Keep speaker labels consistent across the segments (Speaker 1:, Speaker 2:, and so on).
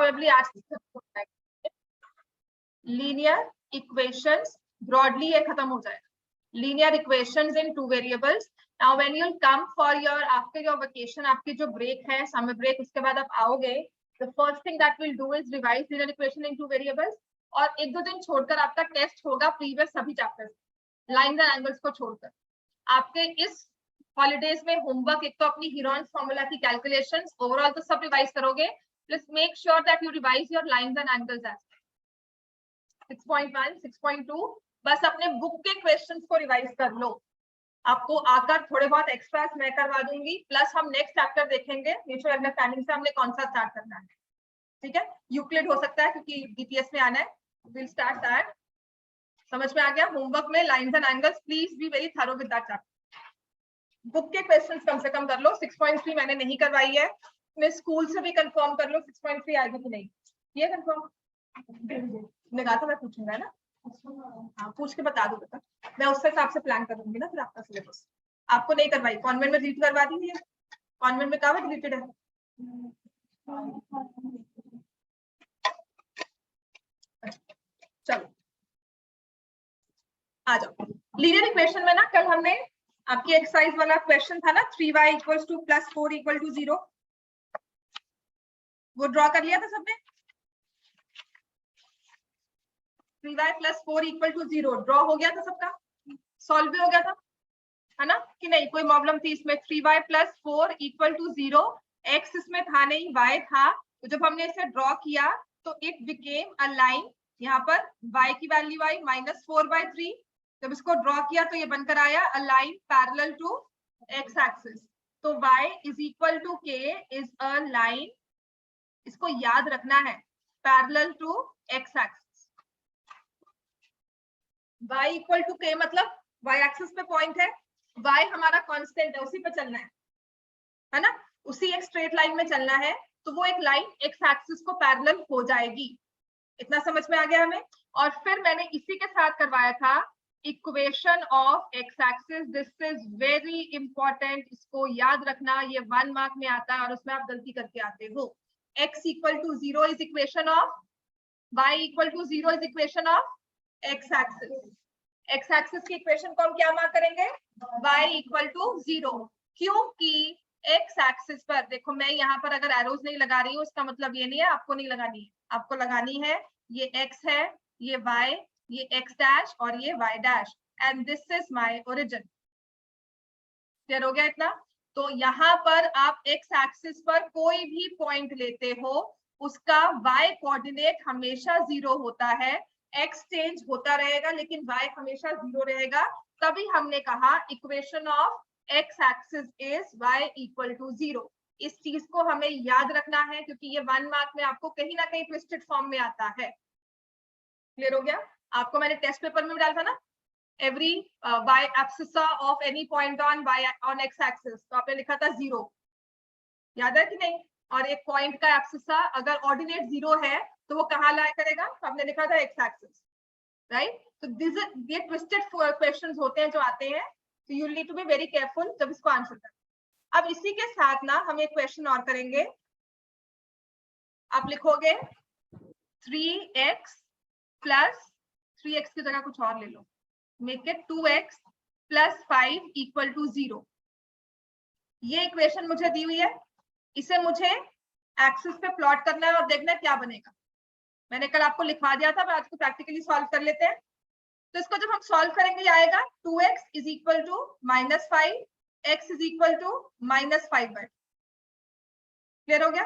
Speaker 1: Probably आज linear equations broadly ये खत्म हो जाएगा. Linear equations in 2 variables. Now when you will come for your after your vacation, आपकी जो ब्रेक है समर ब्रेक, उसके बाद आप आओगे, the first thing that will do is revise linear equation in 2 variables. और 1-2 दिन छोड़कर आपका टेस्ट होगा प्रीवियस सभी चैप्टर्स, लाइंस एंड एंगल्स को छोड़कर. आपके इस हॉलीडेज में होमवर्क एक तो अपनी हीरोन्स फॉर्मूला की कैलकुलेशंस, ओवरऑल तो सब रिवाइज करोगे, plus make sure that you revise your lines and angles as 6.1 6.2. बस अपने बुक के क्वेश्चंस को रिवाइज कर लो. आपको आकर थोड़े बहुत एक्स्ट्रास मैं करवा दूंगी, प्लस हम नेक्स्ट चैप्टर देखेंगे म्यूचुअल अंडरस्टैंडिंग से हमने कौन सा स्टार्ट करना है. ठीक है, यूक्लिड हो सकता है क्योंकि डीपीएस में आना है. Will start that. समझ में आ गया? होमवर्क में lines and angles, please be very thorough with that chapter. Book के क्वेश्चंस कम से कम कर लो. 6.3 मैंने नहीं करवाई है, मैं स्कूल से भी कंफर्म कर लो 6.3 आएगी कि नहीं. ये कंफर्म ने कहा था मैं पूछूंगा ना. हाँ, पूछ के बता दो बेटा, मैं उस हिसाब से प्लान करूंगी ना फिर आपका सिलेबस. आपको नहीं करवाई, कॉन्वेंट में डिलीट करवा दी है. कॉन्वेंट में कहाँ डिलीटेड है? चलो आ जाओ. लीनियर इक्वेशन में ना कल हमने आपकी एक्सरसाइज वाला क्वेश्चन था ना, 3y = 2 + 4 = 0, वो ड्रॉ कर लिया था सबने. 3y + 4 = 0 ड्रॉ हो गया था सबका, सॉल्व भी हो गया था, है ना कि नहीं? कोई प्रॉब्लम थी इसमें? 3y + 4 = 0, x इसमें था नहीं, y था. तो जब हमने इसे ड्रॉ किया तो इट बिकेम अ लाइन. यहाँ पर y की वैल्यू आई -4/3. जब इसको ड्रॉ किया तो ये बनकर आया a line parallel to x axis. तो y = k is a line, इसको याद रखना है, parallel to x axis. y = k मतलब y एक्सिस पे पॉइंट है, y हमारा कांस्टेंट है, उसी पे चलना है ना, उसी एक स्ट्रेट लाइन में चलना है. तो वो एक लाइन x एक्सिस को पैरेलल हो जाएगी. इतना समझ में आ गया हमें? और फिर मैंने इसी के साथ करवाया था equation of x axis. This is very important, इसको याद रखना, ये 1 मार्क में आता है और उसमें आप गलती करके आते हो. x = 0 is equation of, y = 0 is equation of x axis. x axis की इक्वेशन को हम क्या मार्क करेंगे? y = 0. क्योंकि x एक्सिस पर देखो, मैं यहाँ पर अगर एरोज नहीं लगा रही हूँ इसका मतलब ये नहीं है आपको नहीं लगानी है, आपको लगानी है. ये x है, ये y, ये x' और ये y', and this is my origin. Clear हो गया इतना? तो यहाँ पर आप x एक्सिस पर कोई भी पॉइंट लेते हो, उसका y कोऑर्डिनेट हमेशा 0 होता है. x चेंज होता रहेगा लेकिन y हमेशा 0 रहेगा. तभी हमने कहा equation of x axis is y = 0. इस चीज को हमें याद रखना है क्योंकि ये 1 मार्क में आपको कहीं ना कहीं ट्विस्टेड फॉर्म में आता है. क्लियर हो गया? आपको मैंने टेस्ट पेपर में डाला था ना, every y abscissa of any point on x axis, तो आपने लिखा था 0, याद है कि नहीं? और एक पॉइंट का एब्सिसा अगर ऑर्डिनेट 0 है तो वो कहाँ लाया करेगा? तो आपने लिखा था x एक्सिस, राइट? तो दिस ये ट्विस्टेड क्वेश्चंस होते हैं जो आते हैं, तो you need to be very careful जब इसको आंसर करें. अब इसी के साथ ना हम एक क्वेश्चन और करेंगे. आप लिखोगे 3x + 3x की जगह कुछ और ले लो, मेक इट 2x + 5 = 0. ये इक्वेशन मुझे दी हुई है, इसे मुझे एक्सिस पे प्लॉट करना है और देखना है क्या बनेगा. मैंने कल आपको लिखवा दिया था, आज को प्रैक्टिकली सॉल्व कर लेते हैं. तो इसको जब हम सॉल्व करेंगे आएगा 2x = -5, x = -5/2. क्लियर हो गया?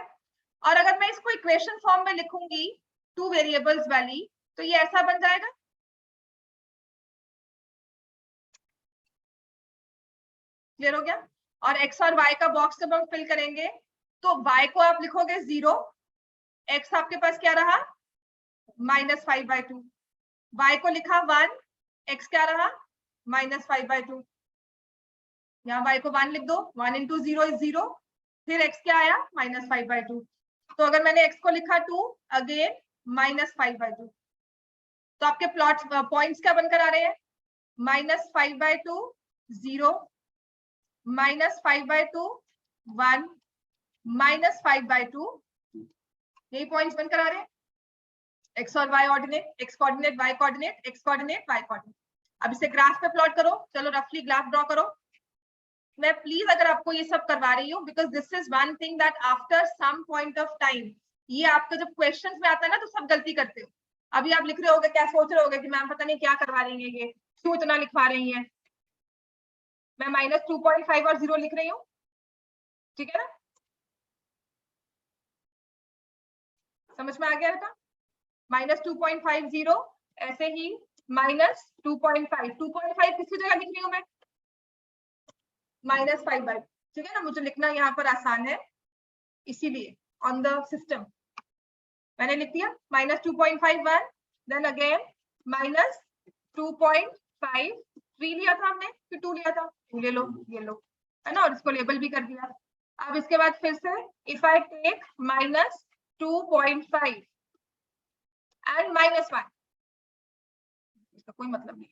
Speaker 1: और अगर मैं इसको इक्वेशन फॉर्म में लिखूंगी 2 वेरिएबल्स वाली, तो ये ऐसा बन जाएगा. क्लियर हो गया? और x और y का बॉक्स जब हम फिल करेंगे तो y को आप लिखोगे 0, x आपके पास क्या रहा? -5/2. y को लिखा 1, x क्या रहा? -5/2. यहाँ y को 1 लिख दो, 1 × 0 = 0, फिर x क्या आया? -5/2. तो अगर मैंने x को लिखा 2, अगेन -5/2, तो आपके प्लॉट पॉइंट्स क्या बनकर आ रहे हैं? -5/2 0, -5/2 1, -5/2. यही पॉइंट्स बनकर आ रहे हैं, एक्स और y ordinate, x coordinate y coordinate, x coordinate y coordinate. अब इसे ग्राफ पे प्लॉट करो, चलो रफली ग्राफ ड्रॉ करो। मैं प्लीज अगर आपको ये सब करवा रही हूँ because this is one thing that after some point of time, ये आपका जब क्वेश्चंस में आता है ना तो सब गलती करते हो। अभी आप लिख रहे होगे, क्या सोच रहे होगे कि मैम पता नहीं क्या करवा रही है, ये क्यों इतना लिखवा रही है। मैं -2.5 और 0 लिख रही हूँ, ठीक है ना, समझ में आ गया था। -2.50 ऐसे ही -2.5, 2.5 किसी जगह लिख रही हूँ मैं, -5/, ठीक है ना, मुझे लिखना यहाँ पर आसान है इसीलिए ऑन द सिस्टम मैंने लिख दिया -2.51, देन अगेन -2.5, 3 लिया था हमने फिर 2 लिया था, 2 ले लो, ये लो, है ना, और इसको लेबल भी कर दिया। अब इसके बाद फिर से इफ आई टेक -2.5 एंड -1, इसका कोई मतलब नहीं।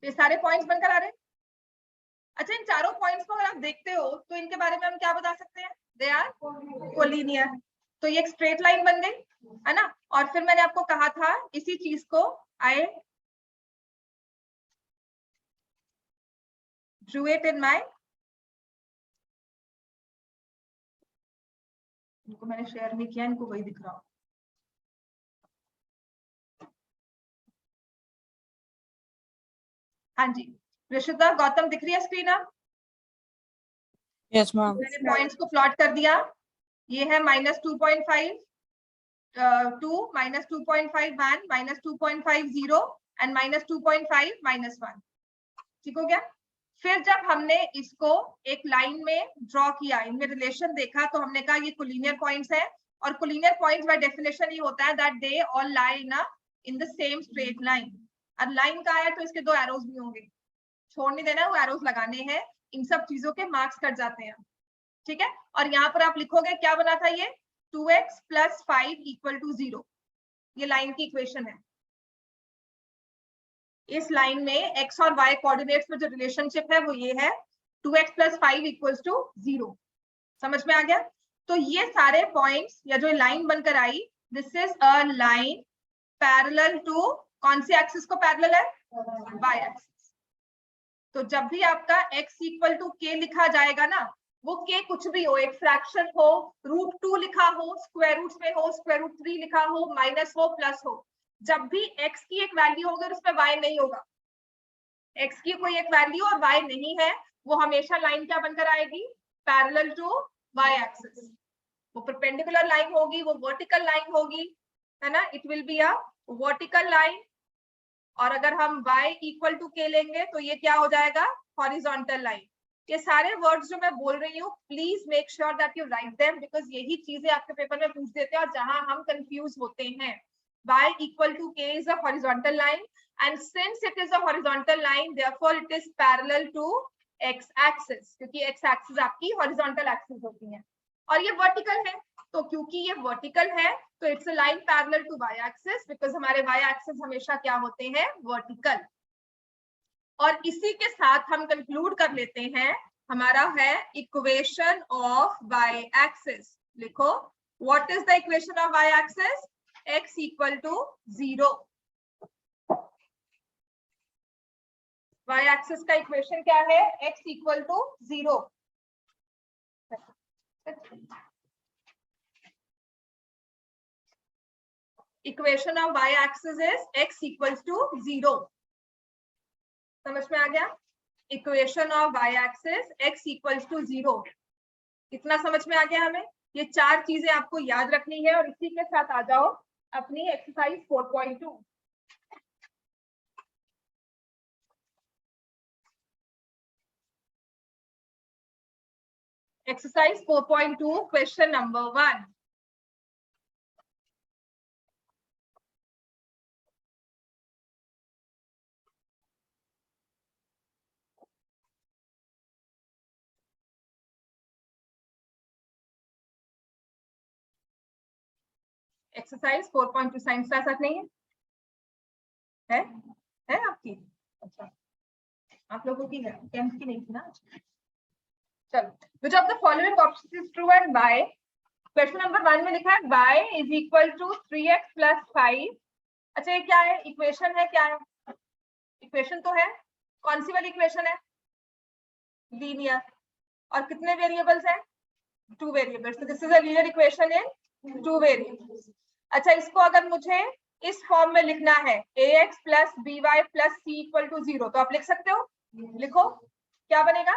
Speaker 1: ये सारे पॉइंट्स बनकर आ रहे हैं। अच्छा, इन चारों पॉइंट्स को अगर आप देखते हो तो इनके बारे में हम क्या बता सकते हैं, दे आर कोलिनियर। तो ये एक स्ट्रेट लाइन बन गई, है ना। और फिर मैंने आपको कहा था इसी चीज को I drew it in my, इनको मैंने शेयर नहीं किया, इनको वही दिख रहा हो। हाँ जी, ऋषिता गौतम दिख रही है स्क्रीन अब?
Speaker 2: Yes ma'am.
Speaker 1: मैंने पॉइंट्स को प्लॉट कर दिया, ये है -2.5 2 -2.51 -2.50 एंड -2.5 -1, ठीक हो गया। फिर जब हमने इसको एक लाइन में ड्रॉ किया, इनमें रिलेशन देखा, तो हमने कहा ये कोलिनियर पॉइंट्स है, और कोलिनियर पॉइंट्स बाय डेफिनेशन ये होता है that they all lie in the same straight line. अब लाइन का है तो इसके 2 एरोज भी होंगे, छोड़ नहीं देना, वो एरोज लगाने हैं, इन सब चीजों के मार्क्स कट जाते हैं, ठीक है। और यहाँ पर आप लिखोगे क्या बना था ये 2x + 5 = 0, ये लाइन की इक्वेशन है। इस लाइन में x और y कोऑर्डिनेट्स में जो रिलेशनशिप है वो ये है 2x + 5 = 0, समझ में आ गया। तो ये सारे पॉइंट्स या जो लाइन बनकर आई, this is a line parallel to, कौन सी एक्सिस को पैरेलल है, y एक्सिस। तो जब भी आपका x = k लिखा जाएगा ना, वो k कुछ भी हो, एक फ्रैक्शन हो, √2 लिखा हो, स्क्वायर रूट्स में हो, √3 लिखा हो, माइनस हो, प्लस हो, जब भी x की एक वैल्यू होगी और उसमें y नहीं होगा, x की कोई एक वैल्यू और y नहीं है, वो हमेशा लाइन क्या बनकर आएगी, पैरेलल टू y एक्सिस। वो परपेंडिकुलर लाइन होगी, वो वर्टिकल लाइन होगी, है ना, it will be a vertical line. और अगर हम y = k लेंगे तो ये क्या हो जाएगा, हॉरिजॉन्टल लाइन। ये सारे वर्ड्स जो मैं बोल रही हूँ, please make sure that you write them, because यही चीजें आपके पेपर में पूछ देते हैं और जहां हम कंफ्यूज होते हैं। y = k is a horizontal line, and since it is a horizontal line, therefore it is parallel to x axis, क्योंकि x axis आपकी horizontal axis होती है, और ये वर्टिकल है, तो क्योंकि ये वर्टिकल है तो it's a line parallel to y axis, because हमारे y एक्सिस हमेशा क्या होते हैं, वर्टिकल। और इसी के साथ हम कंक्लूड कर लेते हैं, हमारा है इक्वेशन ऑफ y एक्सिस। लिखो, what is the equation of y axis, x = 0। y axis का इक्वेशन क्या है, x = 0। Equation of y axis is x = 0, समझ में आ गया। Equation of y axis x = 0, इतना समझ में आ गया हमें। ये 4 चीजें आपको याद रखनी है, और इसी के साथ आ जाओ अपनी exercise 4.2। Exercise 4.2 question number 1। Exercise 4.2 science class नहीं है, है आपकी? अच्छा, आप लोगों की है, 10th की नहीं थी ना। चलो, which of the following options is true and why? Question number 1 में लिखा है y is equal to 3x plus 5। अच्छा ये क्या है, इक्वेशन है, क्या है इक्वेशन? तो है, कौन सी वाली इक्वेशन है? लीनियर। और कितने वेरिएबल्स हैं? 2 वेरिएबल्स। तो this is a linear equation in 2 variables. अच्छा, इसको अगर मुझे इस फॉर्म में लिखना है ax plus by plus c equal to 0, तो आप लिख सकते हो। लिखो, क्या बनेगा?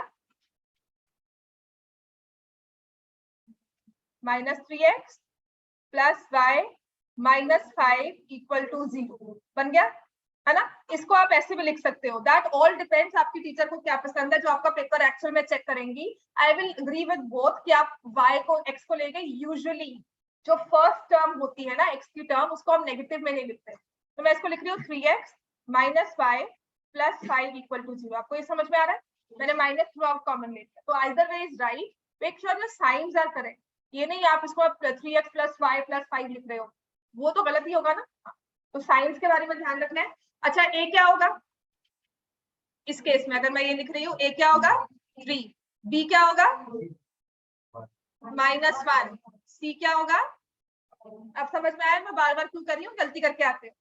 Speaker 1: -3x plus y minus 5 equal to 0 बन गया, है ना? इसको आप ऐसे भी लिख सकते हो, दैट ऑल डिपेंड्स आपकी टीचर को क्या पसंद है, जो आपका पेपर एक्चुअल में चेक करेंगी। I will agree with both कि आप y को x को लेके यूजुअली जो फर्स्ट टर्म होती है ना x की टर्म, उसको हम नेगेटिव में नहीं लिखते। तो मैं इसको लिख रही हूँ 3x minus 5 plus 5 equal to 0। आपको ये समझ में आ रहा है? मैंने माइनस थ्रू आउट कॉमन ले लिया। तो either way is right, make sure your signs are correct. ये नहीं आप इसको 3x plus y plus 5 लिख रहे हो, वो तो गलत ही होगा ना। तो साइंस के बारे में ध्यान रखना है। अच्छा, a क्या होगा इस केस में? अगर मैं ये लिख रही हूँ a क्या होगा 3, b क्या होगा -1, c क्या होगा? अब समझ में आया मैं बार बार क्यों कर रही हूँ, गलती करके आते हो।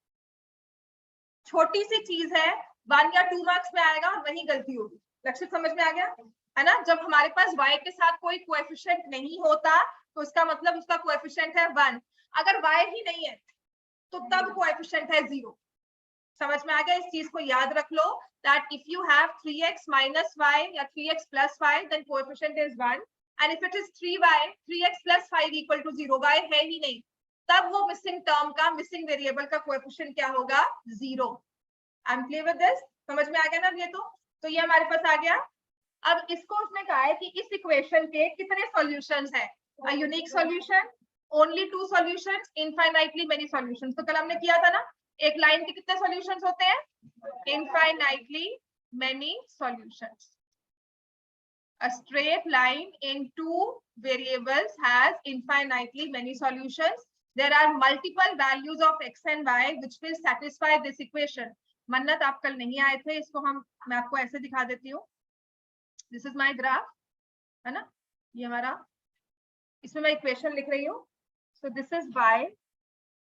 Speaker 1: छोटी सी चीज है, 1 या 2 मार्क्स में आएगा और वही गलती होगी। लक्ष्य समझ में आ गया, है ना? जब हमारे पास y के साथ कोई कोएफिशिएंट नहीं होता तो उसका मतलब उसका कोएफिशिएंट है 1। अगर y ही नहीं है तो तब कोएफिशिएंट है 0। समझ में आ गया? इस चीज को याद रख लो, that if you have 3x minus y या 3x plus 5 then coefficient is 1, and if it is 3y 3x plus 5 equal to 0, y है ही नहीं, तब वो मिसिंग टर्म का, मिसिंग वेरिएबल का कोएफिशिएंट क्या होगा? 0। I am clear with this? समझ में आ गया ना? ये तो ये हमारे पास आ गया। अब इसको उसने कहा है कि इस इक्वेशन के कितने सॉल्यूशंस हैं? A unique solution, only 2 solutions, infinitely many solutions. तो कल हमने किया था ना, एक लाइन के कितने सॉल्यूशंस होते हैं? Infinitely many solutions. A straight line in 2 variables has infinitely many solutions. There are multiple values of x and y which will satisfy this equation. मन्नत, आप कल नहीं आए थे, इसको मैं आपको ऐसे दिखा देती हूँ। दिस इज माई ग्राफ, है ना? ये हमारा, इसमें मैं इक्वेशन लिख रही हूँ। So this is y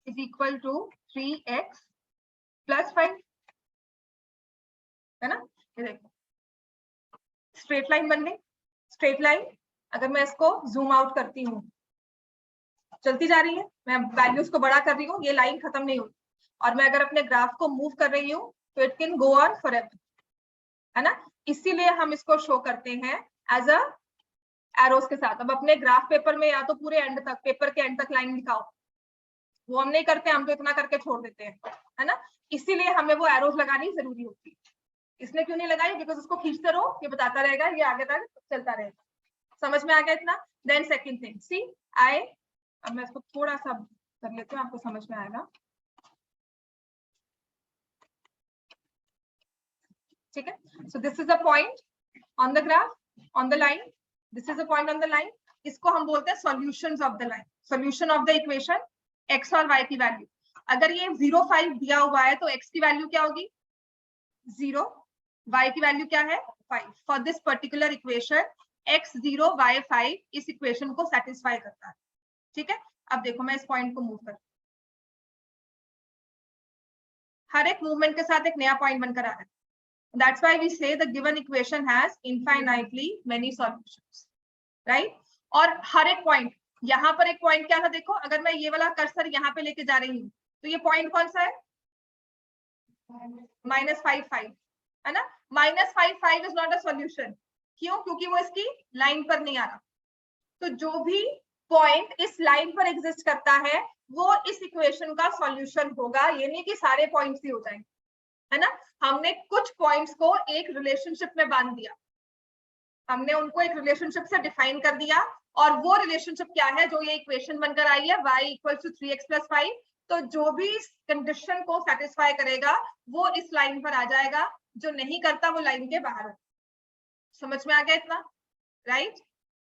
Speaker 1: is equal to 3x plus 5, है ना? ये देखो स्ट्रेट लाइन बन गई। स्ट्रेट लाइन, अगर मैं इसको जूम आउट करती हूँ, चलती जा रही है, मैं वैल्यूज को बड़ा कर रही हूँ, ये लाइन खत्म नहीं होती। और मैं अगर अपने ग्राफ को मूव कर रही हूँ तो it can go on forever, है ना? इसीलिए हम इसको शो करते हैं एज अ एरोस के साथ। अब अपने ग्राफ पेपर में या तो पूरे एंड तक, पेपर के एंड तक लाइन दिखाओ, वो हम नहीं करते, हम तो इतना करके छोड़ देते हैं, है ना? इसीलिए हमें वो एरोस लगानी जरूरी होती है। इसने क्यों नहीं लगाई? बिकॉज उसको खींचते रहो, ये बताता रहेगा, ये आगे तक चलता रहेगा। समझ में आ गया इतना? देन सेकंड थिंग, सी आई, अब मैं इसको थोड़ा सा कर लेती हूँ, आपको समझ में आएगा। ठीक है, so this is a point on the graph, on the line, this is a point on the line. इसको हम बोलते हैं solutions of the line, solution of the equation x और y की वैल्यू। अगर ये 0, 5 दिया हुआ है तो x की वैल्यू क्या होगी? 0, y की वैल्यू क्या है? 5। For this particular equation x 0 y 5 इस इक्वेशन को सेटिस्फाई करता है। ठीक है, अब देखो मैं इस पॉइंट को मूव कर, हर एक मूवमेंट के साथ एक नया पॉइंट बनकर आ रहा है। That's why we say the given equation has infinitely many solutions, right? और हर एक पॉइंट, यहाँ पर एक पॉइंट क्या था देखो, अगर मैं ये वाला कर्सर यहाँ पे लेके जा रही हूँ तो ये पॉइंट कौन सा है? -5 5, है ना? -5 5 इज नॉट अ सॉल्यूशन। क्यों? क्योंकि वो इसकी लाइन पर नहीं आ रहा। तो जो भी पॉइंट इस लाइन पर एग्जिस्ट करता है वो इस इक्वेशन का सॉल्यूशन होगा। ये नहीं कि सारे पॉइंट्स ही हो जाएंगे, है ना? हमने कुछ पॉइंट्स को एक रिलेशनशिप में बांध दिया, हमने उनको एक रिलेशनशिप से डिफाइन कर दिया, और वो रिलेशनशिप क्या है? जो ये इक्वेशन बनकर आई है y = 3x + 5। तो जो भी इस कंडीशन को सेटिस्फाई करेगा वो इस लाइन पर आ जाएगा, जो नहीं करता वो लाइन के बाहर है। समझ में आ गया इतना? राइट?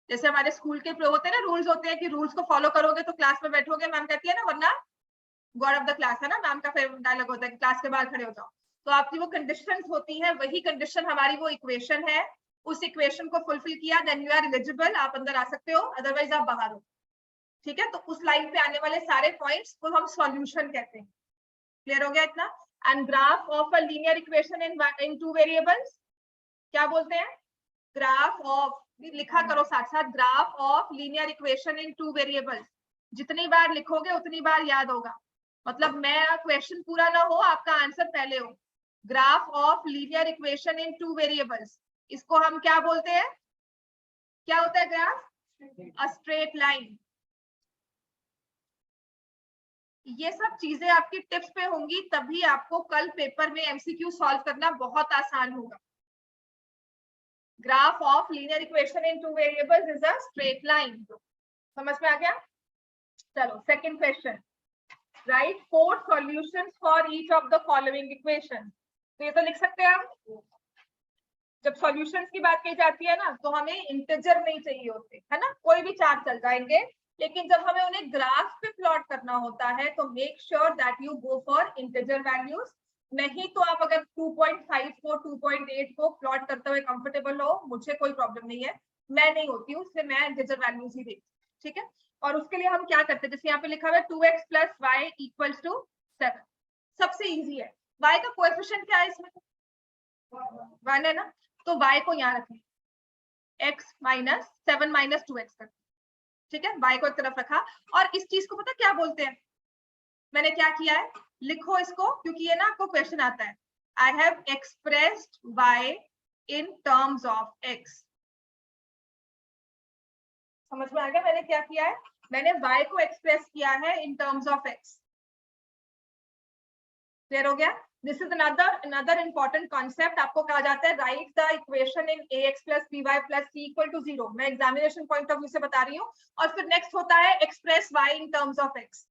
Speaker 1: जैसे हमारे स्कूल के होते हैं ना, रूल्स होते हैं कि रूल्स को फॉलो करोगे तो क्लास में बैठोगे, मैम कहती है ना, वरना गॉड ऑफ द क्लास, है ना? मैम का फेवरेट डायलॉग होता है कि क्लास के बाहर खड़े हो जाओ। तो आपकी वो कंडीशंस होती है, वही कंडीशन हमारी वो इक्वेशन है, उस इक्वेशन को फुलफिल किया देन यू आर एलिजिबल, आप अंदर आ सकते हो, अदरवाइज आप बाहर हो। ठीक है, तो उस लाइन पे आने वाले सारे पॉइंट्स को हम सॉल्यूशन कहते हैं। क्लियर हो गया इतना? And graph of a linear equation in two variables क्या बोलते हैं? ग्राफ ऑफ, लिखा करो साथ साथ, graph of linear equation in two variables. जितनी बार लिखोगे उतनी बार याद होगा, मतलब मैं क्वेश्चन पूरा ना हो आपका आंसर पहले हो। Graph of linear equation in two variables, इसको हम क्या बोलते हैं? क्या होता है ग्राफ? अ स्ट्रेट लाइन। ये सब चीजें आपकी टिप्स पे होंगी, तभी आपको कल पेपर में एमसीक्यू सॉल्व करना बहुत आसान होगा। Graph of linear equation in two variables is a straight line. समझ में आ गया? चलो second question, right 4 solutions for each of the following equation. तो ये तो लिख सकते हैं हम। जब सॉल्यूशंस की बात की जाती है ना, तो हमें इंटीजर नहीं चाहिए होते, है ना, कोई भी चार चल जाएंगे, लेकिन जब हमें उन्हें ग्राफ पे प्लॉट करना होता है तो make sure that you go for integer values. नहीं तो आप अगर 2.5 को 2.8 को प्लॉट करते हुए कंफर्टेबल हो, मुझे कोई प्रॉब्लम नहीं है, मैं नहीं होती हूँ, इसलिए मैं इंटीजर वैल्यूज ही देखती हूँ। ठीक है, और उसके लिए हम क्या करते हैं, जैसे यहाँ पे लिखा हुआ है 2x + y = 7, सबसे इजी है। y का कोएफिशिएंट क्या है इसमें? 1 है ना, तो y को यहाँ रखें, x - 7 - 2x कर, ठीक है, y को एक तरफ रखा। और इस चीज को पता क्या बोलते हैं? मैंने क्या किया है, लिखो इसको, क्योंकि ये ना आपको क्वेश्चन आता है। I have expressed y in terms of x। समझ में आ गया मैंने क्या किया है? मैंने y को एक्सप्रेस किया है इन टर्म्स ऑफ x। क्लियर हो गया? This is another important concept. आपको कहा जाता है right the equation in ax + by + c = 0। मैं एग्जामिनेशन पॉइंट ऑफ व्यू से बता रही हूँ। और फिर नेक्स्ट होता है express y in terms of x,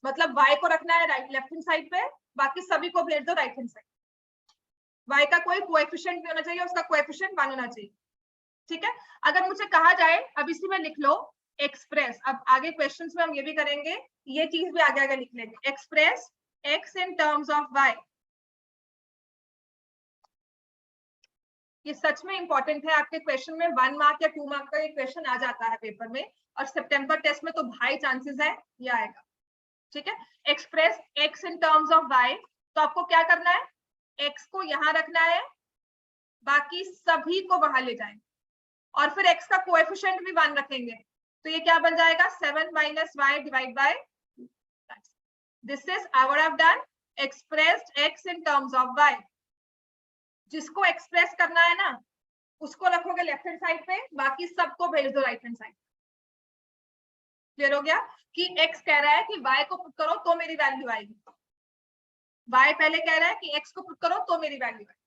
Speaker 1: मतलब y को रखना है राइट लेफ्ट हैंड साइड पे, बाकी सभी को भेज दो राइट हैंड साइड। y का कोई कोएफिशिएंट नहीं होना चाहिए, उसका कोएफिशिएंट 1 होना चाहिए। ठीक है, अगर मुझे कहा जाए, अब इसी में लिख लो एक्सप्रेस, अब आगे क्वेश्चंस में हम ये भी करेंगे, ये चीज भी आगे आगे लिख लेंगे, express x in terms of y। ये सच में इंपॉर्टेंट है, आपके क्वेश्चन में 1 मार्क या 2 मार्क का ये क्वेश्चन आ जाता है पेपर में, और सितंबर टेस्ट में तो हाई चांसेस है ये आएगा। ठीक है, express x in terms of y, तो आपको क्या करना है, x को यहाँ रखना है, बाकी सभी को वहां ले जाएंगे, और फिर x का कोएफिशिएंट भी 1 रखेंगे, तो ये क्या बन जाएगा, 7 - y divide by, this is I would have done expressed x in terms of y। जिसको एक्सप्रेस करना है ना, उसको रखोगे लेफ्ट हैंड साइड पे, बाकी सबको भेज दो राइट हैंड साइड। क्लियर हो गया कि x कह रहा है कि y को पुट करो तो मेरी वैल्यू आएगी, y पहले कह रहा है कि x को पुट करो तो मेरी वैल्यू आएगी,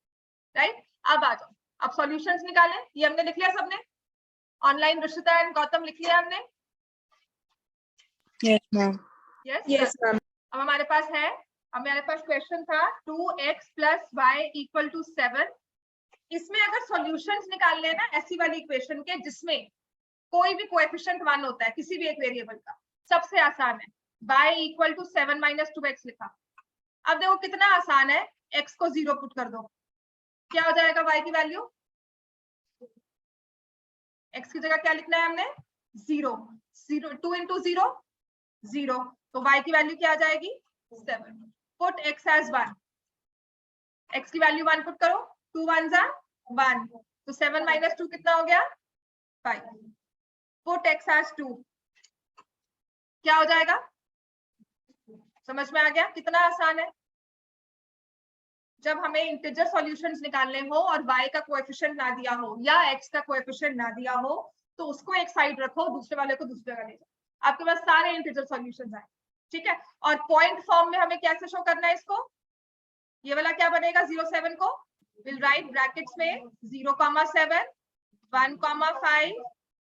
Speaker 1: राइट? अब आ जाओ, अब सॉल्यूशंस निकालें। ये हमने लिख लिया सबने, ऑनलाइन रुचिता एंड गौतम लिख लिया हमने?
Speaker 2: Yes ma'am.
Speaker 1: Yes ma'am. अब हमारे पास है, हमारे पास क्वेश्चन था 2x + y = 7। इसमें अगर सॉल्यूशंस निकालने हैं ना ऐसी वाली इक्वेशन के जिसमें कोई भी कोएफिशिएंट 1 होता है किसी भी एक वेरिएबल का, सबसे आसान है, y = 7 - 2x लिखा। अब देखो कितना आसान है, x को 0 पुट कर दो, क्या हो जाएगा y की वैल्यू? x की जगह क्या लिखना है हमने, 0, 2 × 0 0, तो y की वैल्यू क्या आ जाएगी, 7। पुट x एज 1, x की वैल्यू 1 पुट करो, 2 1 = 1, तो 7 - 2 कितना हो गया, 5। पुट x एज 2, क्या हो जाएगा? समझ में आ गया कितना आसान है? जब हमें इंटीजर सॉल्यूशंस निकालने हो और y का कोएफिशिएंट ना दिया हो या x का कोएफिशिएंट ना दिया हो, तो उसको एक साइड रखो, दूसरे वाले को दूसरी जगह ले जाओ, आपके पास सारे इंटीजर सॉल्यूशंस आए। ठीक है, और पॉइंट फॉर्म में हमें कैसे शो करना है इसको, ये वाला क्या बनेगा, 0 7 को विल राइट ब्रैकेट्स में 0, 7, 1, 5,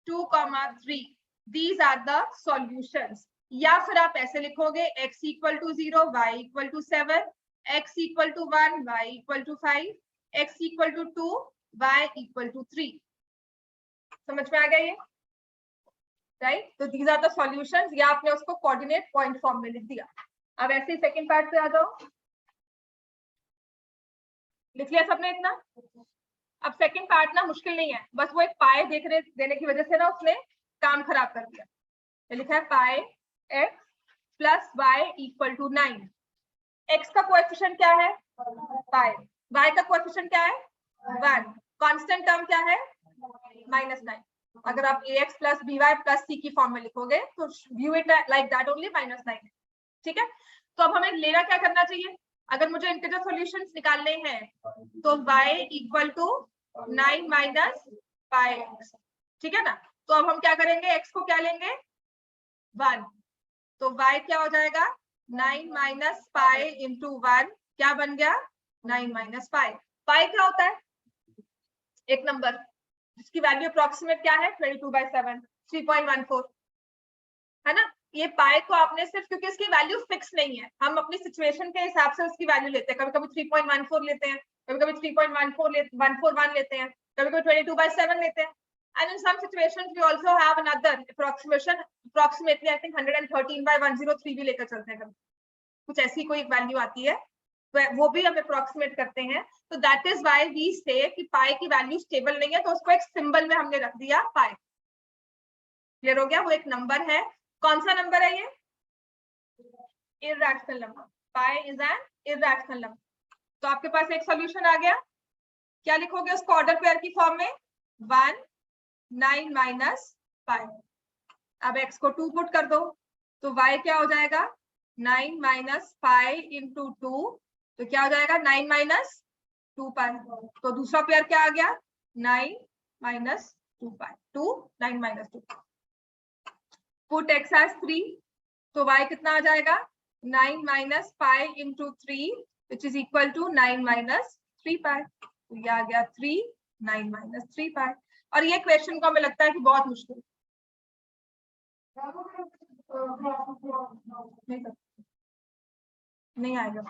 Speaker 1: 2, 3, दीज आर द सॉल्यूशंस। या फिर आप ऐसे लिखोगे x = 0, y = 7, x = 1, y = 5, x = 2, y = 3। समझ में आ गया ये, राइट? तो दीज आर द सॉल्यूशंस, या आपने उसको कोऑर्डिनेट पॉइंट फॉर्म में लिख दिया। अब ऐसे ही सेकंड पार्ट पे आ जाओ। लिख लिया सबने इतना? अब सेकंड पार्ट ना मुश्किल नहीं है, बस वो एक पाए देने की वजह से ना उसने काम खराब कर दिया। तो लिखा है pi x plus y equal to 9। x का कोएफिशिएंट क्या है? पाए। y का कोएफिशिएंट क्या है? 1। कांस्टेंट टर्म क्या है? -9। अगर आप ax plus by plus c की फॉर्म में लिखोगे तो view it like that only -9। ठीक है, तो अब हमें लेना क्या करना चाहिए? अगर मुझे इंटीजर सॉल्यूशंस निकालने हैं तो y equal to 9 minus pi x। ठीक है ना, तो अब हम क्या करेंगे? x को क्या लेंगे? 1। तो y क्या हो जाएगा? 9 माइनस पाई इंटू 1 क्या बन गया? 9 माइनस पाई। पाई क्या होता है? एक नंबर जिसकी वैल्यू अप्रोक्सीमेट क्या है? 22/7, 3.14 है ना। ये पाई को आपने सिर्फ, क्योंकि इसकी वैल्यू फिक्स नहीं है, हम अपनी सिचुएशन के हिसाब से उसकी वैल्यू लेते हैं। कभी कभी 3.14 लेते हैं, कभी कभी 3.141 लेते हैं, कभी कभी 22/7 लेते हैं। And in some situations we also have another approximation, approximately I think 113/103 भी लेकर चलते हैं। कभी कुछ ऐसी कोई वैल्यू आती है तो वो भी हम अप्रोक्सीमेट करते हैं। तो दैट इज व्हाई वी से कि पाई की वैल्यू स्टेबल नहीं है, तो उसको एक सिंबल में हमने रख दिया पाई। क्लियर हो गया? वो एक नंबर है। कौन सा नंबर है ये? Irrational number. Pi is an irrational number. तो आपके पास एक सॉल्यूशन आ गया। क्या लिखोगे उसको ऑर्डर पेयर की फॉर्म में? 1 9 माइनस पाई। अब x को 2 पुट कर दो तो y क्या हो जाएगा? 9 माइनस पाई इंटू 2, तो क्या हो जाएगा? 9 माइनस 2 पाई। तो दूसरा पेयर क्या आ गया? 9 minus 2 pi. 2 9 minus 2। Put x as 3, तो y कितना आ जाएगा? 9 minus pi into 3 which is equal to 9 minus 3 pi. तो ये आ गया 3 9 माइनस 3 पाई। और ये क्वेश्चन को हमें लगता है कि बहुत मुश्किल नहीं आएगा।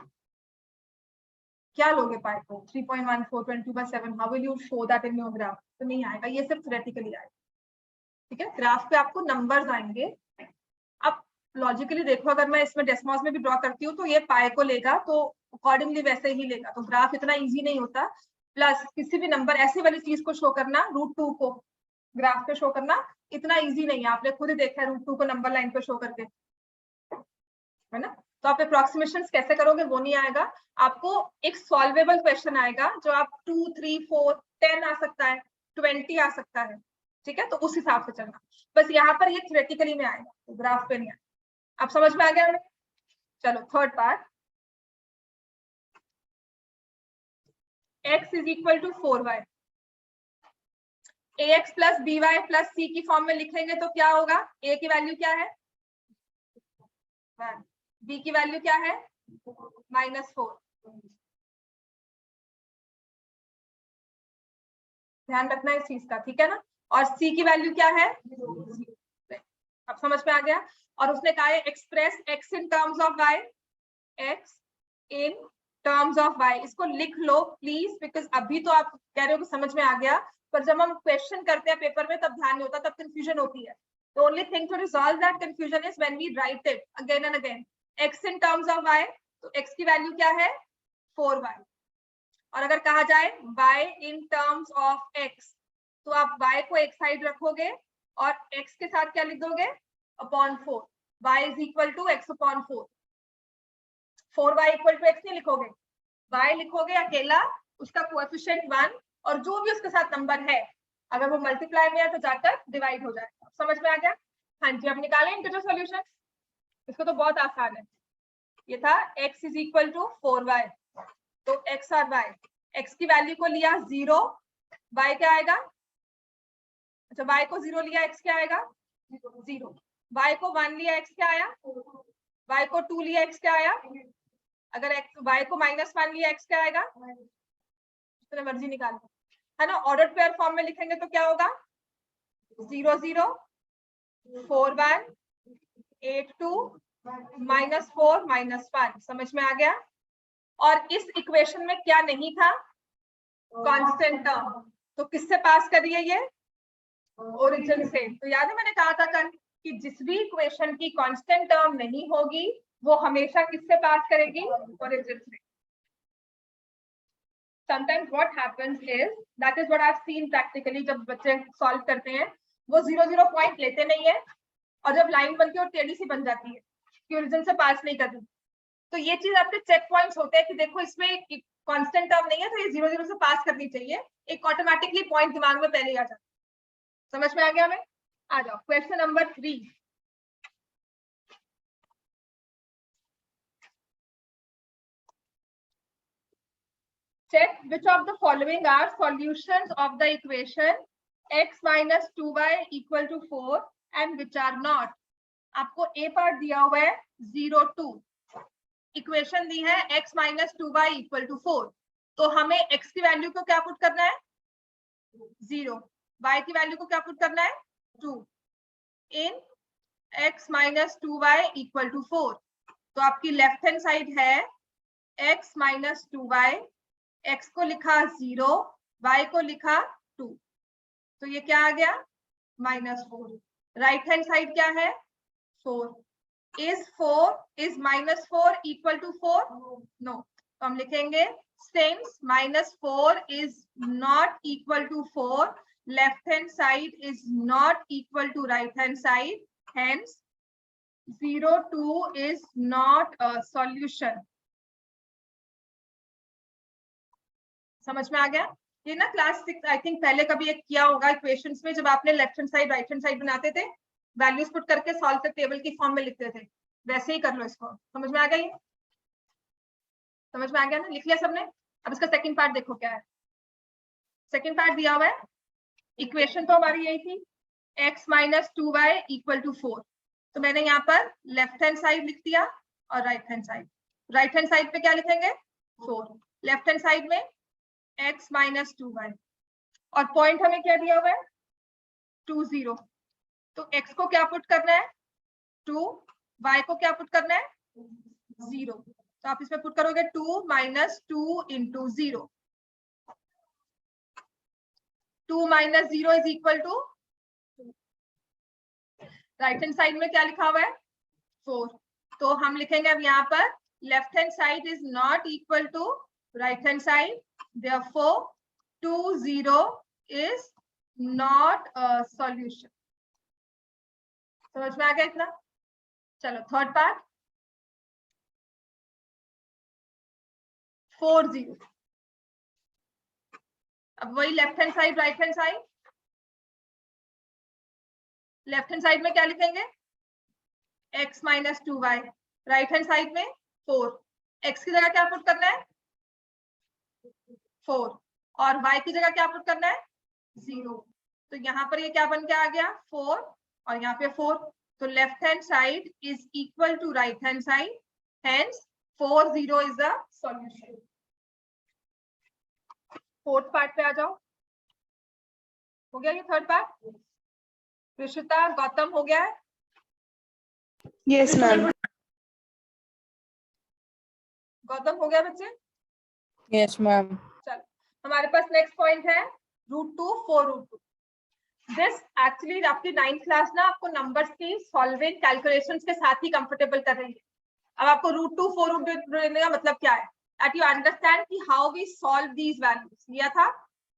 Speaker 1: क्या लोगे पाई को? 3.14 22/7, how will you show that in your graph? तो नहीं आएगा, ये सिर्फ थ्योरेटिकली आएगा। ठीक है, ग्राफ पे आपको नंबर्स आएंगे। अब लॉजिकली देखो, अगर मैं इसमें डेसिमल्स में भी ड्रॉ करती हूँ तो ये पाई को लेगा, तो अकॉर्डिंगली वैसे ही लेगा। तो ग्राफ इतना इजी नहीं होता। प्लस किसी भी नंबर ऐसी वाली चीज को शो करना, √2 को ग्राफ पे शो करना इतना इजी नहीं है। आपने खुद ही देखा है √2 को नंबर लाइन पे शो करके, है ना। तो आप अप्रोक्सीमेशन कैसे करोगे वो नहीं आएगा। आपको एक सॉल्वेबल क्वेश्चन आएगा जो आप 2 3 4 10 आ सकता है, 20 आ सकता है। ठीक है, तो उस हिसाब से चलना। बस यहाँ पर ये थ्योरेटिकली में आएगा, तो ग्राफ पे नहीं आएगा। आप समझ में आ गया हमें? चलो third part. x is equal to 4y। ax plus by plus c की फॉर्म में लिखेंगे तो क्या होगा? a की वैल्यू क्या है? 1। b की वैल्यू क्या है? -4। ध्यान रखना इस चीज का, ठीक है ना। और c की वैल्यू क्या है? अब समझ में आ गया। और उसने कहा है express x in terms of y, x in terms of y। इसको लिख लो प्लीज, बिकॉज अभी तो आप कह रहे हो कि समझ में आ गया, पर जब हम क्वेश्चन करते हैं पेपर में तब ध्यान नहीं होता, तब कंफ्यूजन होती है। The only thing to resolve that confusion is when we write it again and again. x in terms of y, तो x की वैल्यू क्या है? 4y। और अगर कहा जाए y in terms of x, तो आप y को एक साइड रखोगे और x के साथ क्या लिख दोगे? Upon 4। y is equal to x upon 4। 4y equal to x नहीं लिखोगे, y लिखोगे अकेला, उसका कोएफिशिएंट 1, और जो भी उसके साथ नंबर है अगर वो मल्टीप्लाई में है तो जाकर डिवाइड हो जाएगा। समझ में आ गया? हाँ जी, अब निकालें इंटीजर सॉल्यूशन। इसको तो बहुत आसान है। ये था x is equal to 4y, तो x और y, x की वैल्यू को लिया 0, y क्या आएगा? अच्छा, y को 0 लिया, x क्या आएगा? 0। y को 1 लिया, x क्या आया? y को 2 लिया, x क्या आया? अगर x y को -1 लिया, x क्या आएगा? जितने मर्जी निकाल लो, है ना। ऑर्डर पेयर फॉर्म में लिखेंगे तो क्या होगा? 0 0 4 1 8 2 -4 -1। समझ में आ गया? और इस इक्वेशन में क्या नहीं था? Constant term. तो किससे पास कर रही है ये? ओरिजिन से। तो याद है मैंने कहा था कल कि जिस भी इक्वेशन की कांस्टेंट टर्म नहीं होगी वो हमेशा किससे पास करेगी? ओरिजिन से। sometimes what happens is, that is what I've seen practically, जब बच्चे solve करते हैं वो 0 पॉइंट लेते नहीं है और जब लाइन बनती है और टेढ़ी सी बन जाती है कि ओरिजिन से पास नहीं करती। तो ये चीज आपके चेक पॉइंट्स होते हैं कि देखो इसमें कांस्टेंट टर्म नहीं है तो ये 0 से पास करनी चाहिए, एक ऑटोमेटिकली पॉइंट दिमाग में पहले आ जाता है। समझ में आ गया हमें? आ जाओ question number 3। Check which of the following are solutions of the equation x minus 2y equal to 4 and which are not। आपको A पार्ट दिया हुआ है 0 2, इक्वेशन दी है x minus 2y equal to 4, तो हमें x की वैल्यू को क्या पुट करना है 0, y की वैल्यू को क्या पुट करना है 2 इन x minus 2y equal to 4। तो आपकी लेफ्ट हैंड साइड है x minus 2y, x को लिखा 0, y को लिखा 2, तो ये क्या आ गया -4। राइट हैंड साइड क्या है 4। Is -4 equal to 4? नो, तो हम लिखेंगे since -4 is not equal to 4, left hand side is not equal to right hand side, hence 0 2 is not a solution. समझ में आ गया? ये ना क्लास 6 आई थिंक पहले कभी एक किया होगा इक्वेशंस में, जब आपने left hand side right hand side बनाते थे, वैल्यूज पुट करके सॉल्व कर टेबल की फॉर्म में लिखते थे, वैसे ही कर लो इसको। समझ में आ गया? ये समझ में आ गया ना? लिख लिया सबने? अब इसका सेकंड पार्ट देखो क्या है। सेकंड पार्ट दिया हुआ है, इक्वेशन तो हमारी यही थी x minus 2y equal to 4, तो मैंने यहाँ पर लेफ्ट हैंड साइड लिख दिया और right hand side. Right hand side पे क्या लिखेंगे 4, लेफ्ट हैंड साइड में x minus 2y, और पॉइंट हमें क्या दिया हुआ है 2 0, तो x को क्या पुट करना है 2, y को क्या पुट करना है 0, तो आप इसमें पुट करोगे 2 minus 2 into 0, 2 minus 0 is equal to, right hand side में क्या लिखा हुआ है 4, तो हम लिखेंगे अब यहाँ पर left hand side is not equal to right hand side, therefore 2 0 is not a solution। समझ में आ गया इतना? चलो थर्ड पार्ट 4 0, अब वही left hand side right hand side. Left hand side में क्या लिखेंगे x minus 2y, right hand side में 4, x की जगह क्या पुट करना है 4 और y की जगह क्या पुट करना है 0, तो यहाँ पर ये क्या बन के आ गया 4 और यहाँ पे 4, तो left hand side is equal to right hand side, hence 4 0 is the solution. Fourth part पे आ जाओ, हो गया ये थर्ड पार्ट? ऋषिता गौतम हो गया है?
Speaker 2: Yes ma'am.
Speaker 1: गौतम हो गया बच्चे?
Speaker 2: Yes ma'am.
Speaker 1: चलो हमारे पास नेक्स्ट पॉइंट है √2 4√2। दिस एक्चुअली आपकी 9th क्लास ना आपको नंबर्स की सॉल्विंग कैलकुलेशंस के साथ ही कंफर्टेबल कर रही है। अब आपको √2 4√2 लेने का मतलब क्या है, दैट यू अंडरस्टैंड कि how we solve these values. लिया था